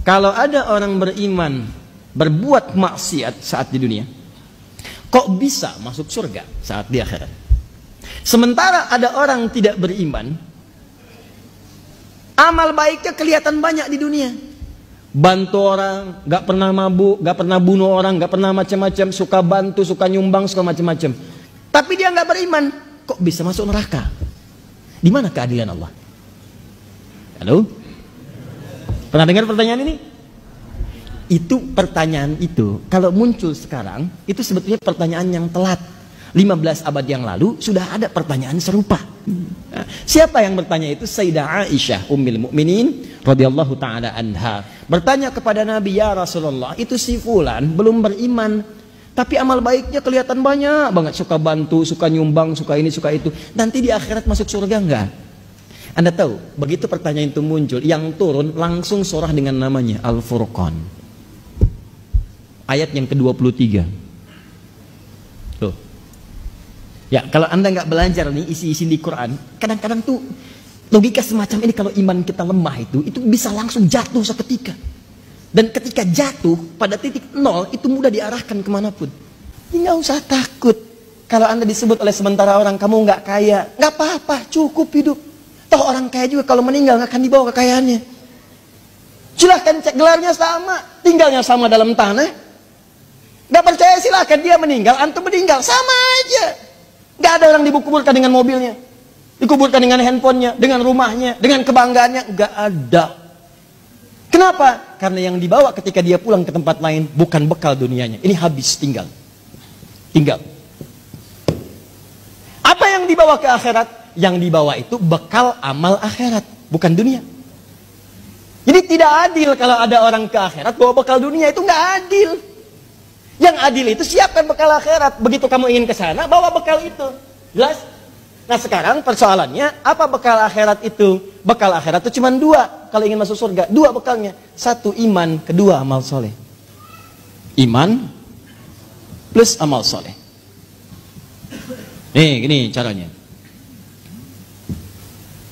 Kalau ada orang beriman berbuat maksiat saat di dunia, kok bisa masuk surga saat di akhirat? Sementara ada orang tidak beriman, amal baiknya kelihatan banyak di dunia. Bantu orang, gak pernah mabuk, gak pernah bunuh orang, gak pernah macam-macam, suka bantu, suka nyumbang, suka macam-macam. Tapi dia gak beriman, kok bisa masuk neraka? Di mana keadilan Allah? Halo? Pernah dengar pertanyaan ini? Itu pertanyaan itu, kalau muncul sekarang, itu sebetulnya pertanyaan yang telat. 15 abad yang lalu sudah ada pertanyaan serupa. Nah, siapa yang bertanya itu? Sayyidah Aisyah Ummul Mukminin radhiyallahu taala anha bertanya kepada Nabi, ya Rasulullah, itu si fulan belum beriman, tapi amal baiknya kelihatan banyak banget, suka bantu, suka nyumbang, suka ini, suka itu. Nanti di akhirat masuk surga enggak? Anda tahu, begitu pertanyaan itu muncul, yang turun langsung surah dengan namanya Al-Furqan. Ayat yang ke-23. Tuh. Ya, kalau Anda nggak belajar nih isi-isi di Quran, kadang-kadang tuh logika semacam ini kalau iman kita lemah itu bisa langsung jatuh seketika. Dan ketika jatuh pada titik nol itu mudah diarahkan kemanapun. Nggak usah takut. Kalau Anda disebut oleh sementara orang kamu nggak kaya, nggak apa-apa, cukup hidup. Toh orang kaya juga kalau meninggal nggak akan dibawa kekayaannya. Silahkan cek gelarnya sama, tinggalnya sama dalam tanah. Nggak percaya silahkan, dia meninggal, antum meninggal, sama aja. Nggak ada orang dikuburkan dengan mobilnya, dikuburkan dengan handphonenya, dengan rumahnya, dengan kebanggaannya, nggak ada. Kenapa? Karena yang dibawa ketika dia pulang ke tempat lain bukan bekal dunianya, ini habis, tinggal. Apa yang dibawa ke akhirat? Yang dibawa itu bekal amal akhirat, bukan dunia. Jadi tidak adil kalau ada orang ke akhirat bawa bekal dunia, itu nggak adil. Yang adil itu siapkan bekal akhirat. Begitu kamu ingin ke sana, bawa bekal itu. Jelas? Nah sekarang persoalannya, apa bekal akhirat itu? Bekal akhirat itu cuma dua. Kalau ingin masuk surga, dua bekalnya. Satu iman, kedua amal soleh. Iman plus amal soleh. Nih, gini caranya.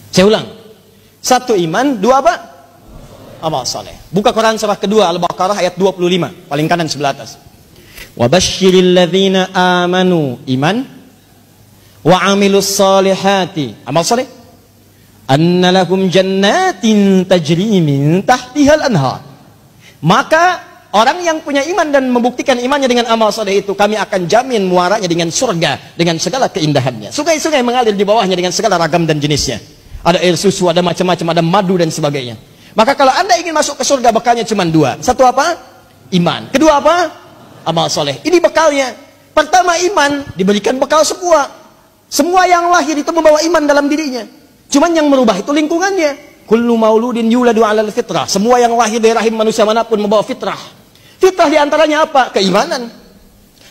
Saya ulang. Satu iman, dua apa? Amal soleh. Buka Quran surah kedua, Al-Baqarah ayat 25. Paling kanan sebelah atas. Wabashiril ladzina amanu, iman, wa amilus salihati, amal soleh, anna lahum jannatin tajri min tahtihal anhar. Maka orang yang punya iman dan membuktikan imannya dengan amal soleh itu, kami akan jamin muaranya dengan surga, dengan segala keindahannya. Sungai-sungai mengalir di bawahnya dengan segala ragam dan jenisnya. Ada air susu, ada macam-macam, ada madu dan sebagainya. Maka kalau Anda ingin masuk ke surga, bekalnya cuma dua. Satu apa? Iman. Kedua apa? Amal soleh. Ini bekalnya. Pertama iman, diberikan bekal semua. Semua yang lahir itu membawa iman dalam dirinya. Cuman yang merubah itu lingkungannya. Kullu mauludin yuladu 'alal fitrah. Semua yang lahir dari rahim manusia manapun membawa fitrah. Fitrah diantaranya apa? Keimanan.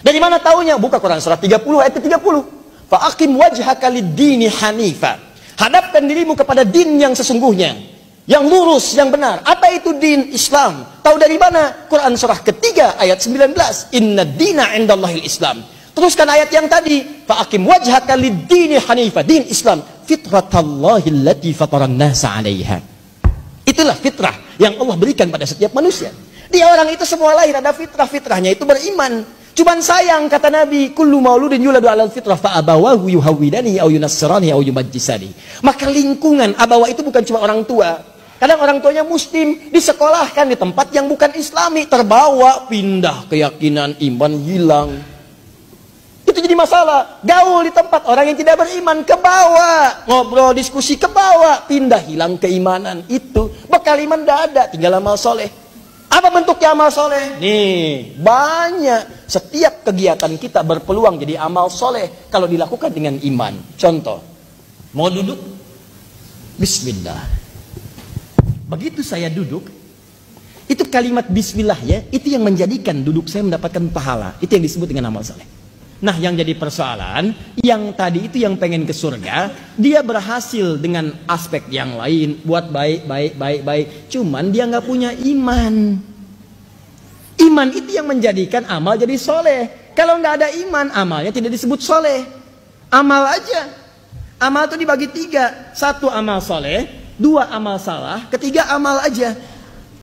Dari mana taunya? Buka Quran surah 30 ayat 30. Fa aqim wajhaka lid-dini hanifa. Hadapkan dirimu kepada din yang sesungguhnya, yang lurus, yang benar. Apa itu din? Islam. Tahu dari mana? Quran surah ketiga ayat 19. Inna dina indallahil Islam. Teruskan ayat yang tadi. Fa'akim wajhaka lid-dini hanifa. Din Islam. Fitratallahi allati fataran nasa 'alaiha. Itulah fitrah yang Allah berikan pada setiap manusia. Dia orang itu semua lahir ada fitrah. Fitrahnya itu beriman. Cuman sayang kata Nabi, kullu mauludin yuladu 'alal fitrah fa abawahu yuhawwidani aw yunassirani aw yumajjisani. Maka lingkungan abawa itu bukan cuma orang tua. Kadang orang tuanya muslim, disekolahkan di tempat yang bukan islami, terbawa, pindah keyakinan, iman hilang. Itu jadi masalah. Gaul di tempat orang yang tidak beriman, ke bawah, ngobrol, diskusi, ke bawah, pindah, hilang keimanan. Itu bekal iman tidak ada, tinggal amal soleh. Apa bentuknya amal soleh? Nih, banyak. Setiap kegiatan kita berpeluang jadi amal soleh kalau dilakukan dengan iman. Contoh, mau duduk? Bismillah. Begitu saya duduk, itu kalimat bismillah ya, itu yang menjadikan duduk saya mendapatkan pahala. Itu yang disebut dengan amal soleh. Nah, yang jadi persoalan, yang tadi itu yang pengen ke surga, dia berhasil dengan aspek yang lain, buat baik. Cuman dia nggak punya iman. Iman itu yang menjadikan amal jadi soleh. Kalau nggak ada iman, amalnya tidak disebut soleh. Amal aja. Amal itu dibagi tiga. Satu amal soleh, dua amal salah, ketiga amal aja.